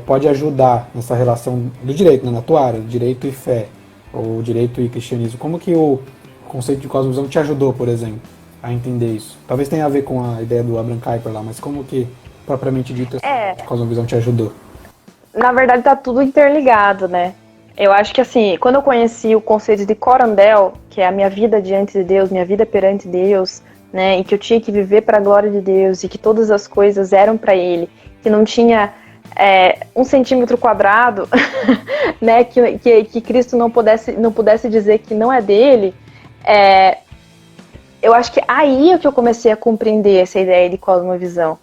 pode ajudar nessa relação do direito, né, na tua área, direito e fé, ou direito e cristianismo? Como que o conceito de cosmovisão te ajudou, por exemplo, a entender isso? Talvez tenha a ver com a ideia do Abraham Kuyper lá, mas como que, propriamente dito, essa cosmovisão te ajudou? Na verdade, tá tudo interligado, né? Eu acho que, assim, quando eu conheci o conceito de corandel, que é a minha vida diante de Deus, minha vida perante Deus, né, e que eu tinha que viver para a glória de Deus, e que todas as coisas eram para Ele, que não tinha 1 centímetro quadrado, né, que Cristo não pudesse dizer que não é dele, eu acho que aí é que eu comecei a compreender essa ideia de cosmovisão,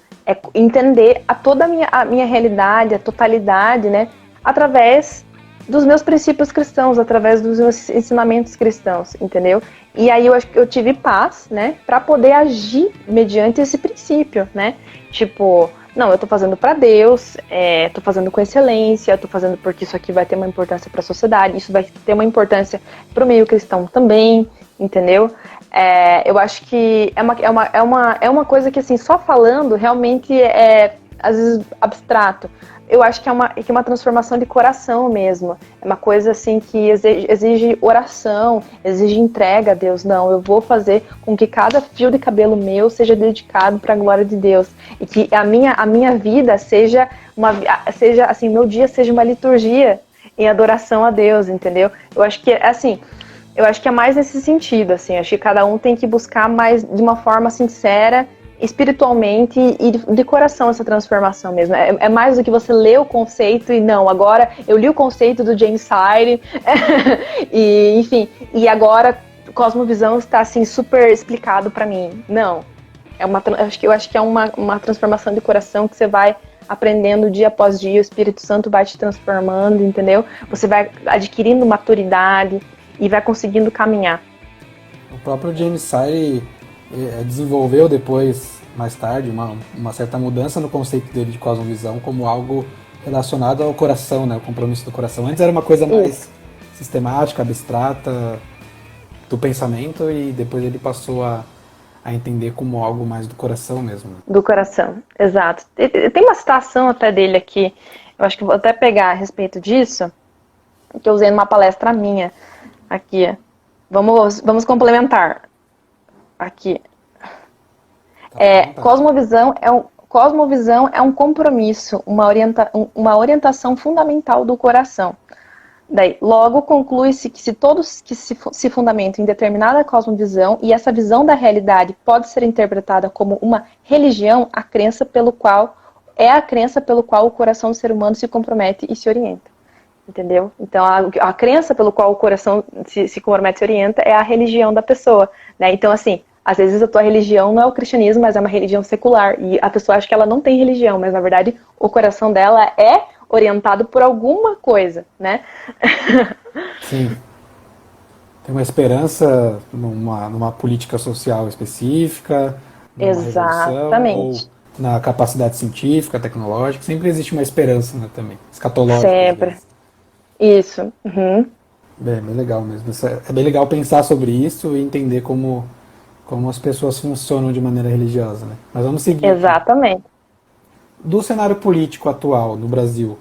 entender toda a minha realidade, a totalidade, né, através dos meus princípios cristãos, através dos meus ensinamentos cristãos, entendeu? E aí eu acho que eu tive paz, né, para poder agir mediante esse princípio, né? Tipo, não, eu tô fazendo para Deus, tô fazendo com excelência, tô fazendo porque isso aqui vai ter uma importância para a sociedade, isso vai ter uma importância para o meio cristão também, entendeu? Eu acho que é uma coisa que, assim, só falando realmente às vezes abstrato. Eu acho que é uma transformação de coração mesmo. É uma coisa assim que exige oração, exige entrega a Deus. Não, eu vou fazer com que cada fio de cabelo meu seja dedicado para a glória de Deus. E que a minha vida seja assim, meu dia seja uma liturgia em adoração a Deus, entendeu? Eu acho que é mais nesse sentido, assim. Acho que cada um tem que buscar mais de uma forma sincera, espiritualmente e de coração, essa transformação mesmo. É mais do que você ler o conceito e não, agora eu li o conceito do James Sire e, enfim, e agora cosmovisão está assim super explicado para mim. Não, eu acho que é uma transformação de coração que você vai aprendendo dia após dia, o Espírito Santo vai te transformando, entendeu? Você vai adquirindo maturidade e vai conseguindo caminhar. O próprio James Sire desenvolveu depois, mais tarde, uma certa mudança no conceito dele de cosmovisão como algo relacionado ao coração, né, o compromisso do coração. Antes era uma coisa mais sistemática, abstrata, do pensamento, e depois ele passou a entender como algo mais do coração mesmo. Do coração, exato. Tem uma citação até dele aqui, eu acho que vou até pegar a respeito disso, que eu usei numa palestra minha aqui. Vamos complementar. Aqui. Cosmovisão é um compromisso, uma orientação fundamental do coração. Daí, logo conclui-se que se todos que se fundamentam em determinada cosmovisão e essa visão da realidade pode ser interpretada como uma religião, a crença pelo qual o coração do ser humano se compromete e se orienta. Entendeu? Então, a crença pelo qual o coração se compromete e se orienta é a religião da pessoa, né? Então, assim, às vezes a tua religião não é o cristianismo, mas é uma religião secular. E a pessoa acha que ela não tem religião, mas na verdade o coração dela é orientado por alguma coisa, né? Sim. Tem uma esperança numa política social específica, numa exatamente, ou na capacidade científica, tecnológica. Sempre existe uma esperança, né, também, escatológica. Sempre. Isso. Uhum. Bem legal mesmo. É bem legal pensar sobre isso e entender como as pessoas funcionam de maneira religiosa, né? Mas vamos seguir. Exatamente. Do cenário político atual no Brasil,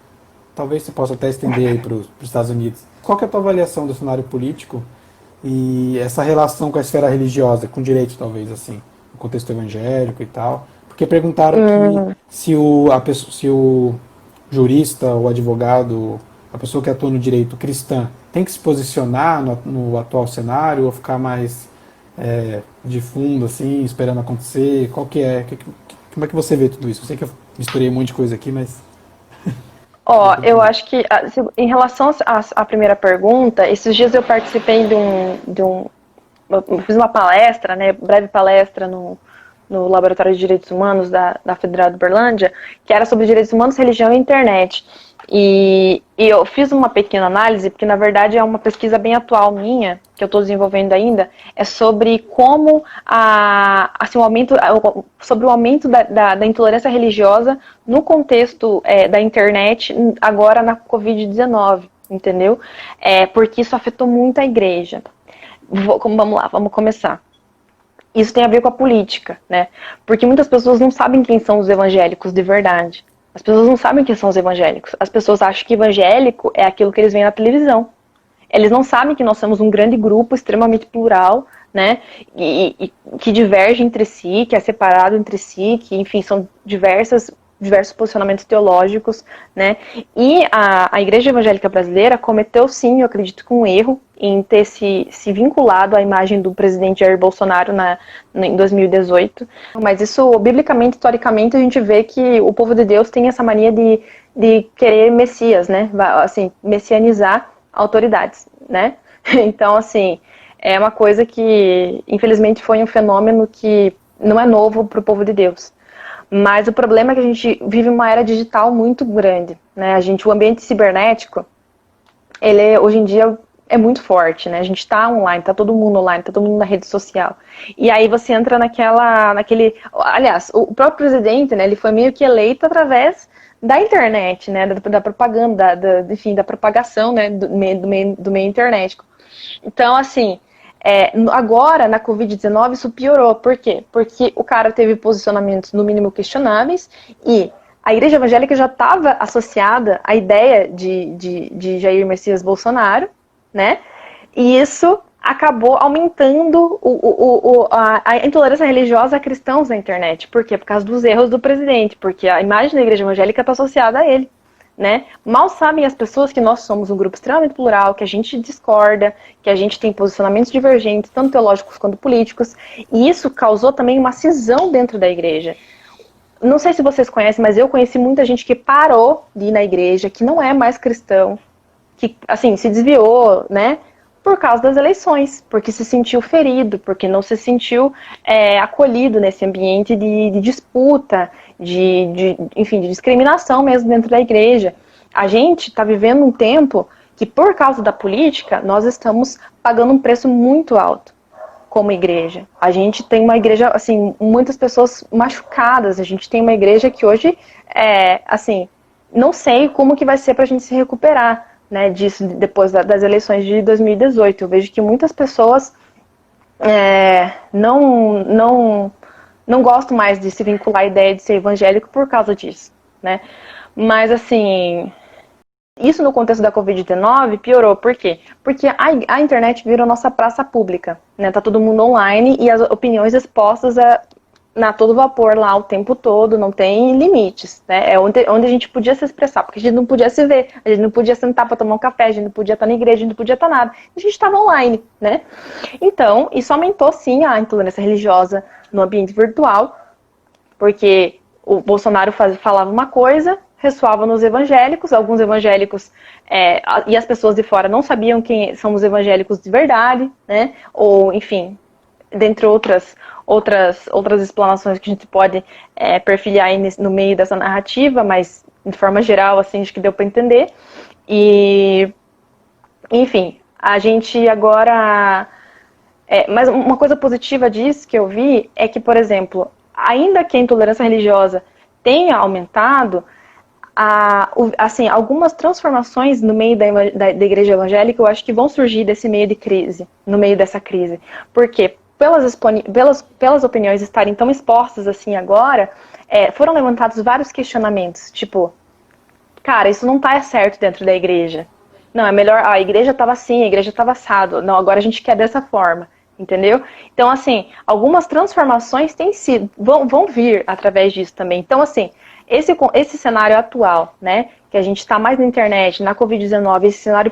talvez você possa até estender aí para os Estados Unidos. Qual que é a tua avaliação do cenário político e essa relação com a esfera religiosa, com direito talvez, assim, no contexto evangélico e tal? Porque perguntaram que se o jurista, o advogado, a pessoa que atua no direito cristã, tem que se posicionar no atual cenário ou ficar mais de fundo, assim, esperando acontecer? Qual que é? Como é que você vê tudo isso? Eu sei que eu misturei um monte de coisa aqui, mas... Eu acho que, em relação à primeira pergunta, esses dias eu participei eu fiz uma palestra, né, breve palestra no Laboratório de Direitos Humanos da Federal de Uberlândia, que era sobre direitos humanos, religião e internet. E eu fiz uma pequena análise, porque na verdade é uma pesquisa bem atual minha, que eu estou desenvolvendo ainda, é sobre como sobre o aumento da intolerância religiosa no contexto da internet, agora na Covid-19, entendeu? Porque isso afetou muito a igreja. Vamos lá, vamos começar. Isso tem a ver com a política, né? Porque muitas pessoas não sabem quem são os evangélicos de verdade. As pessoas não sabem quem são os evangélicos. As pessoas acham que evangélico é aquilo que eles veem na televisão. Eles não sabem que nós somos um grande grupo extremamente plural, né? E que diverge entre si, que é separado entre si, que, enfim, são diversos posicionamentos teológicos, né? E a Igreja Evangélica Brasileira cometeu, sim, eu acredito que um erro em ter se vinculado à imagem do presidente Jair Bolsonaro em 2018. Mas isso, biblicamente, historicamente, a gente vê que o povo de Deus tem essa mania de querer Messias, né? Assim, messianizar autoridades, né? Então, assim, é uma coisa que, infelizmente, foi um fenômeno que não é novo para o povo de Deus. Mas o problema é que a gente vive uma era digital muito grande, né? O ambiente cibernético, hoje em dia é muito forte, né? A gente tá online, tá todo mundo online, tá todo mundo na rede social. E aí você entra naquele... Aliás, o próprio presidente, né? Ele foi meio que eleito através da internet, né? Da propaganda, enfim, da propagação, né? Do meio internético. Então, assim... agora, na Covid-19, isso piorou. Por quê? Porque o cara teve posicionamentos, no mínimo, questionáveis, e a Igreja Evangélica já estava associada à ideia de Jair Messias Bolsonaro, né? E isso acabou aumentando a intolerância religiosa a cristãos na internet. Por quê? Por causa dos erros do presidente, porque a imagem da Igreja Evangélica está associada a ele. Né? Mal sabem as pessoas que nós somos um grupo extremamente plural, que a gente discorda, que a gente tem posicionamentos divergentes, tanto teológicos quanto políticos, e isso causou também uma cisão dentro da igreja. Não sei se vocês conhecem, mas eu conheci muita gente que parou de ir na igreja, que não é mais cristão, que, assim, se desviou, né? Por causa das eleições, porque se sentiu ferido, porque não se sentiu acolhido nesse ambiente de disputa, enfim, de discriminação mesmo dentro da igreja. A gente está vivendo um tempo que, por causa da política, nós estamos pagando um preço muito alto como igreja. A gente tem uma igreja, assim, muitas pessoas machucadas. A gente tem uma igreja que hoje, assim, não sei como que vai ser para a gente se recuperar, né, disso depois das eleições de 2018. Eu vejo que muitas pessoas não gostam mais de se vincular à ideia de ser evangélico por causa disso, né? Mas, assim, isso no contexto da Covid-19 piorou. Por quê? Porque a internet virou nossa praça pública, né? Tá todo mundo online e as opiniões expostas a todo vapor lá o tempo todo, não tem limites, né? É onde a gente podia se expressar, porque a gente não podia se ver, a gente não podia sentar para tomar um café, a gente não podia estar na igreja, a gente não podia estar nada. A gente estava online, né? Então, isso aumentou sim a intolerância religiosa no ambiente virtual, porque o Bolsonaro falava uma coisa, ressoava nos evangélicos, alguns evangélicos e as pessoas de fora não sabiam quem são os evangélicos de verdade, né? Ou, enfim, dentre outras explanações que a gente pode perfilhar aí no meio dessa narrativa, mas de forma geral, assim, acho que deu para entender. E, enfim, a gente agora... mas uma coisa positiva disso que eu vi é que, por exemplo, ainda que a intolerância religiosa tenha aumentado, assim, algumas transformações no meio da igreja evangélica eu acho que vão surgir no meio dessa crise. Por quê? Pelas opiniões estarem tão expostas assim agora, foram levantados vários questionamentos, tipo, cara, isso não tá certo dentro da igreja. Não, é melhor, a igreja estava assim, a igreja estava assado. Não, agora a gente quer dessa forma, entendeu? Então, assim, algumas transformações vão vir através disso também. Então, assim, esse cenário atual, né, que a gente está mais na internet, na Covid-19, esse cenário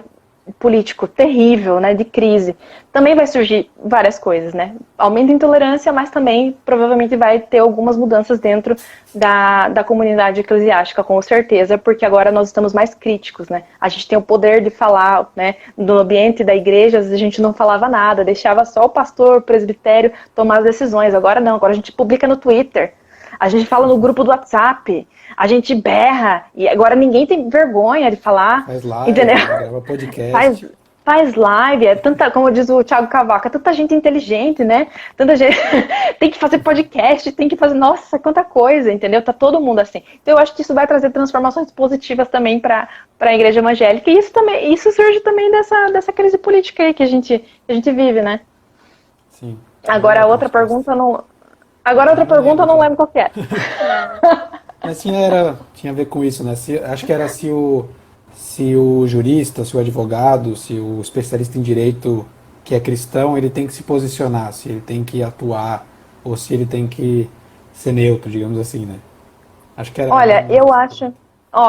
político terrível, né, de crise, também vai surgir várias coisas, né? Aumento da intolerância, mas também provavelmente vai ter algumas mudanças dentro da comunidade eclesiástica, com certeza, porque agora nós estamos mais críticos, né? A gente tem o poder de falar, né? No ambiente da igreja, às vezes a gente não falava nada, deixava só o pastor, o presbitério tomar as decisões. Agora não, agora a gente publica no Twitter. A gente fala no grupo do WhatsApp, a gente berra, e agora ninguém tem vergonha de falar. Faz live, entendeu? grava podcast. Faz live, tanta, como diz o Thiago Cavaco, tanta gente inteligente, né? Tanta gente tem que fazer podcast, tem que fazer, nossa, quanta coisa, entendeu? Tá todo mundo assim. Então eu acho que isso vai trazer transformações positivas também para a igreja evangélica, e isso surge também dessa crise política aí que a gente vive, né? Sim. Agora a outra pergunta eu não. Agora a outra pergunta eu não lembro qual que é. Mas tinha a ver com isso, né? Acho que era se o jurista, se o advogado, se o especialista em direito que é cristão, ele tem que se posicionar, se ele tem que atuar, ou se ele tem que ser neutro, digamos assim, né? Acho que era. Olha, eu acho,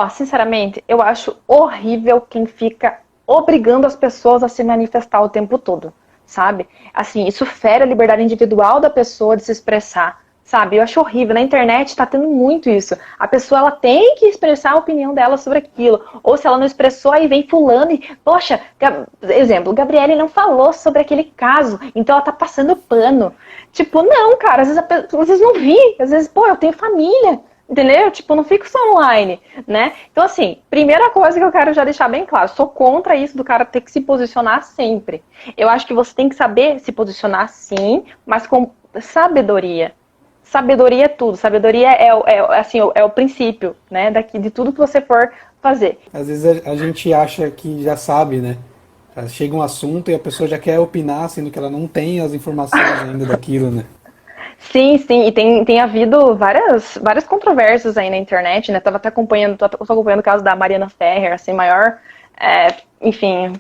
sinceramente, eu acho horrível quem fica obrigando as pessoas a se manifestar o tempo todo, sabe? Assim, isso fere a liberdade individual da pessoa de se expressar, sabe? Eu acho horrível. Na internet tá tendo muito isso. A pessoa, ela tem que expressar a opinião dela sobre aquilo. Ou se ela não expressou, aí vem fulano e... Poxa, exemplo, Gabriele não falou sobre aquele caso, então ela tá passando pano. Tipo, não, cara, às vezes não vi. Às vezes, pô, eu tenho família. Entendeu? Tipo, eu não fico só online, né? Então, assim, primeira coisa que eu quero já deixar bem claro, sou contra isso do cara ter que se posicionar sempre. Eu acho que você tem que saber se posicionar sim, mas com sabedoria. Sabedoria é tudo. Sabedoria é o princípio, né? De tudo que você for fazer. Às vezes a gente acha que já sabe, né? Chega um assunto e a pessoa já quer opinar, sendo que ela não tem as informações ainda daquilo, né? Sim, e tem havido várias controvérsias aí na internet, né? Tô acompanhando o caso da Mariana Ferrer, assim, enfim,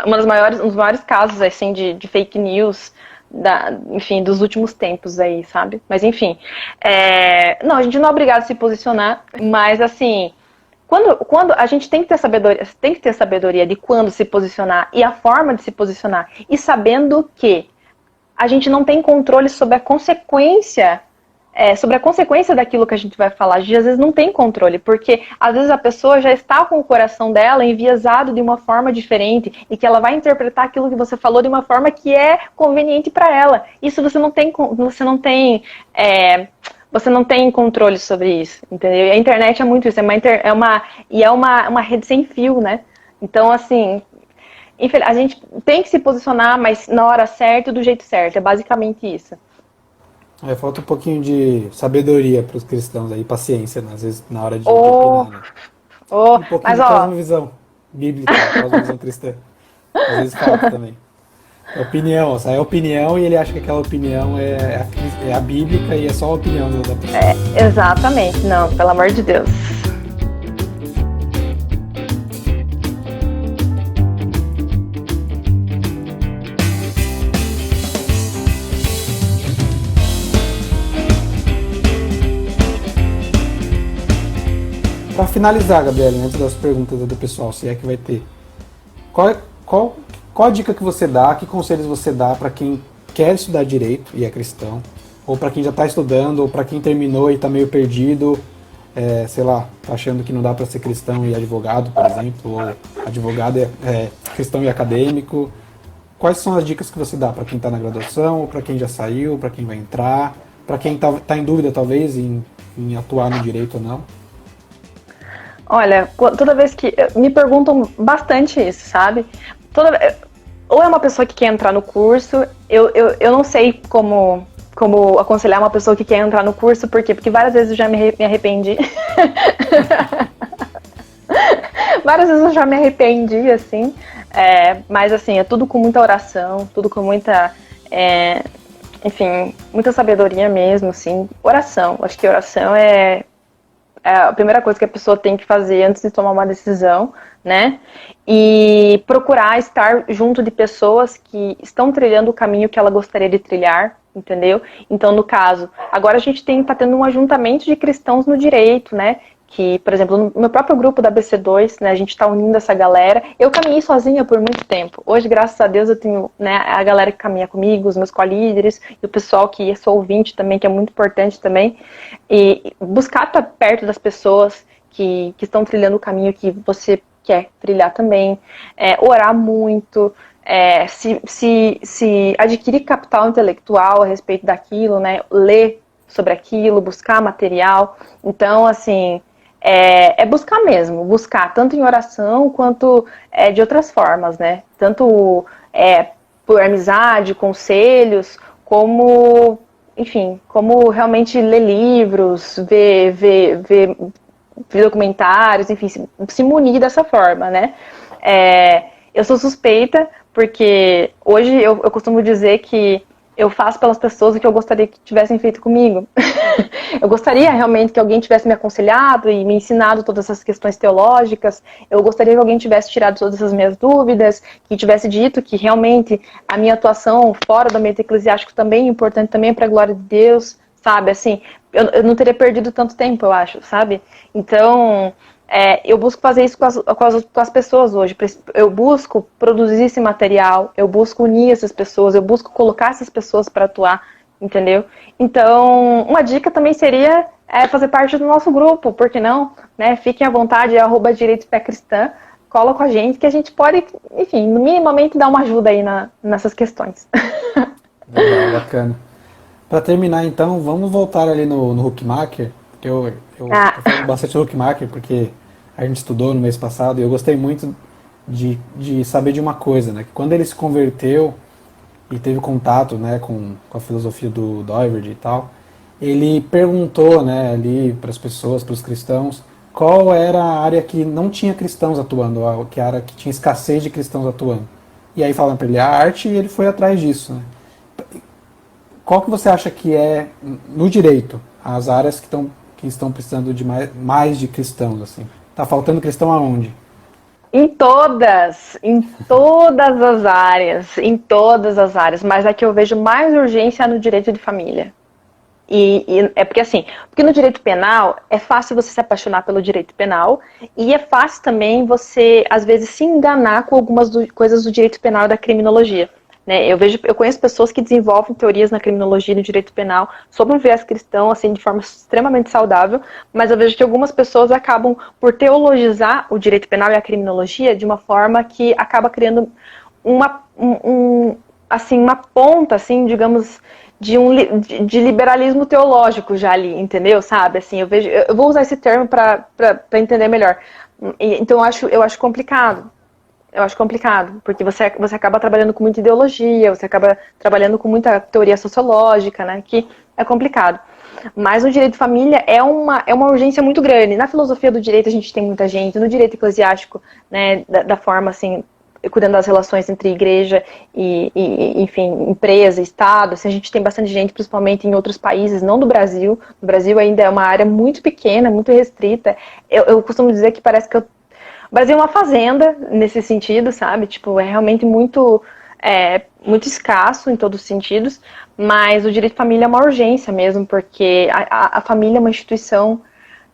um dos maiores casos, assim, de fake news, enfim, dos últimos tempos aí, sabe? Mas, enfim, não, a gente não é obrigado a se posicionar, mas, assim, quando a gente tem que ter sabedoria de quando se posicionar e a forma de se posicionar, e sabendo que a gente não tem controle sobre a consequência daquilo que a gente vai falar. A gente às vezes não tem controle, porque às vezes a pessoa já está com o coração dela enviesado de uma forma diferente e que ela vai interpretar aquilo que você falou de uma forma que é conveniente para ela. Isso você não tem controle sobre isso, entendeu? E a internet é muito isso, é uma rede sem fio, né? Então, assim, a gente tem que se posicionar, mas na hora certa e do jeito certo. É basicamente isso. Falta um pouquinho de sabedoria para os cristãos aí, paciência, né? Às vezes na hora de opinar, né? Um pouquinho mas, de cosmovisão bíblica, cosmovisão cristã. Às vezes falta também. Opinião, é opinião e ele acha que aquela opinião é a bíblica e é só a opinião da pessoa. Exatamente, não, pelo amor de Deus. Para finalizar, Gabriela, antes das perguntas do pessoal, se é que vai ter, qual a dica que você dá, que conselhos você dá para quem quer estudar direito e é cristão, ou para quem já está estudando, ou para quem terminou e está meio perdido, sei lá, tá achando que não dá para ser cristão e advogado, por exemplo, ou advogado é cristão e acadêmico? Quais são as dicas que você dá para quem está na graduação, ou para quem já saiu, para quem vai entrar, para quem tá em dúvida talvez em atuar no direito ou não? Olha, toda vez que me perguntam bastante isso, sabe? Ou é uma pessoa que quer entrar no curso, eu não sei como aconselhar uma pessoa que quer entrar no curso, por quê? Porque várias vezes eu já me arrependi. Várias vezes eu já me arrependi, assim. Mas, assim, é tudo com muita oração, tudo com muita, enfim, muita sabedoria mesmo, assim. Oração, acho que oração é a primeira coisa que a pessoa tem que fazer antes de tomar uma decisão, né? E procurar estar junto de pessoas que estão trilhando o caminho que ela gostaria de trilhar, entendeu? Então, no caso, agora a gente tá tendo um ajuntamento de cristãos no direito, né? Que, por exemplo, no meu próprio grupo da BC2, né, a gente está unindo essa galera. Eu caminhei sozinha por muito tempo. Hoje, graças a Deus, eu tenho, né, a galera que caminha comigo, os meus co-líderes, e o pessoal que é só ouvinte também, que é muito importante também. E buscar estar perto das pessoas que estão trilhando o caminho que você quer trilhar também. Orar muito. Se adquirir capital intelectual a respeito daquilo, né, ler sobre aquilo, buscar material. Então, assim, é buscar mesmo, buscar tanto em oração quanto de outras formas, né? Tanto por amizade, conselhos, como, enfim, como realmente ler livros, ver documentários, enfim, se munir dessa forma, né? Eu sou suspeita, porque hoje eu costumo dizer que eu faço pelas pessoas o que eu gostaria que tivessem feito comigo. Eu gostaria realmente que alguém tivesse me aconselhado e me ensinado todas essas questões teológicas. Eu gostaria que alguém tivesse tirado todas essas minhas dúvidas, que tivesse dito que realmente a minha atuação fora do ambiente eclesiástico também é importante, também é para a glória de Deus, sabe? Assim, eu não teria perdido tanto tempo, eu acho, sabe? Então, eu busco fazer isso com as pessoas hoje. Eu busco produzir esse material, eu busco unir essas pessoas, eu busco colocar essas pessoas para atuar, entendeu? Então, uma dica também seria fazer parte do nosso grupo, por que não? Né? Fiquem à vontade, @Direito Fé Cristã, cola com a gente, que a gente pode, enfim, minimamente dar uma ajuda aí nessas questões. Legal, bacana. Para terminar, então, vamos voltar ali no Hookmaker, que eu tô falando bastante do Hookmaker, porque a gente estudou no mês passado, e eu gostei muito de saber de uma coisa, né? Que quando ele se converteu e teve contato, né, com a filosofia do Doiverd e tal, ele perguntou, né, ali para as pessoas, para os cristãos, qual era a área que não tinha cristãos atuando, que era que tinha escassez de cristãos atuando. E aí falam para ele a arte, e ele foi atrás disso, né? Qual que você acha que é, no direito, as áreas que estão precisando de mais de cristãos, assim? Tá faltando cristão aonde? Em todas as áreas, mas a que eu vejo mais urgência é no direito de família. E é porque no direito penal é fácil você se apaixonar pelo direito penal e é fácil também você, às vezes, se enganar com algumas coisas do direito penal e da criminologia. Né? Eu conheço pessoas que desenvolvem teorias na criminologia e no direito penal sobre um viés cristão, assim, de forma extremamente saudável, mas eu vejo que algumas pessoas acabam por teologizar o direito penal e a criminologia de uma forma que acaba criando uma ponta, assim, digamos, de liberalismo teológico já ali, entendeu? Sabe? Assim, eu vou usar esse termo para entender melhor. Então eu acho complicado. Eu acho complicado, porque você acaba trabalhando com muita ideologia, você acaba trabalhando com muita teoria sociológica, né, que é complicado. Mas no direito de família é uma urgência muito grande. Na filosofia do direito a gente tem muita gente, no direito eclesiástico, né, da forma assim, cuidando das relações entre igreja e enfim, empresa, Estado, assim, a gente tem bastante gente, principalmente em outros países, não do Brasil. No Brasil ainda é uma área muito pequena, muito restrita. Eu costumo dizer que parece que o Brasil é uma fazenda nesse sentido, sabe? Tipo, é realmente muito escasso em todos os sentidos, mas o direito de família é uma urgência mesmo, porque a família é uma instituição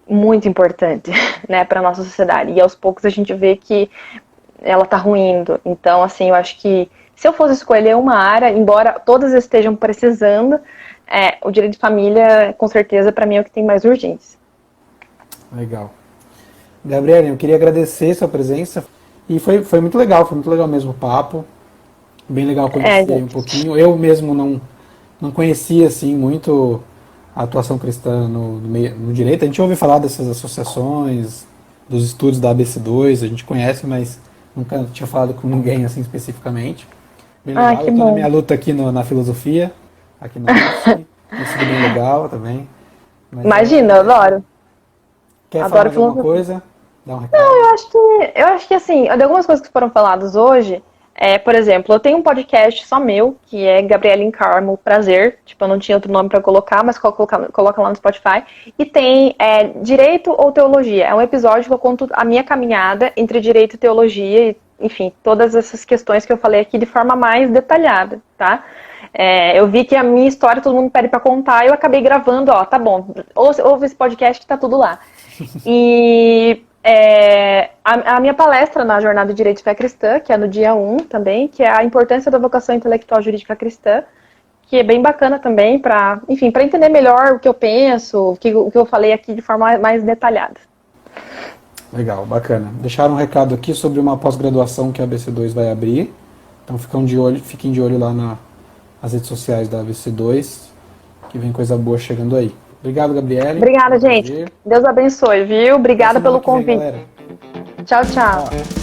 muito importante, né, para a nossa sociedade. E aos poucos a gente vê que ela está ruindo. Então, assim, eu acho que se eu fosse escolher uma área, embora todas estejam precisando, o direito de família, com certeza, para mim é o que tem mais urgência. Legal. Gabriela, eu queria agradecer sua presença e foi muito legal mesmo o papo, bem legal conhecer um pouquinho. Eu mesmo não conhecia assim muito a atuação cristã no direito. A gente ouve falar dessas associações, dos estudos da ABC2, a gente conhece, mas nunca tinha falado com ninguém assim especificamente. Bem legal. Que eu tô bom. na minha luta aqui na filosofia, aqui na UFSC, tem sido bem legal também. Mas imagina, eu adoro. Quer Adoro falar mais alguma filosofia. coisa? Dá um recado? Não, eu acho que assim, de algumas coisas que foram faladas hoje, por exemplo, eu tenho um podcast só meu, que é Gabriela Encarmo Prazer, tipo, eu não tinha outro nome pra colocar, mas coloca lá no Spotify, e tem Direito ou Teologia, é um episódio que eu conto a minha caminhada entre direito e teologia, e, enfim, todas essas questões que eu falei aqui de forma mais detalhada, tá? Eu vi que a minha história todo mundo pede pra contar, e eu acabei gravando, tá bom, ouve esse podcast que tá tudo lá. E a minha palestra na Jornada de Direito e Fé Cristã, que é no dia 1 também, que é a importância da vocação intelectual jurídica cristã, que é bem bacana também para entender melhor o que eu penso, o que eu falei aqui de forma mais detalhada. Legal, bacana. Deixaram um recado aqui sobre uma pós-graduação que a ABC2 vai abrir, então fiquem de olho lá nas redes sociais da ABC2 que vem coisa boa chegando aí. Obrigado, Gabriele. Obrigada, gente. Deus abençoe, viu? Obrigada pelo Semana que vem, convite. galera. Tchau, tchau. Tchau.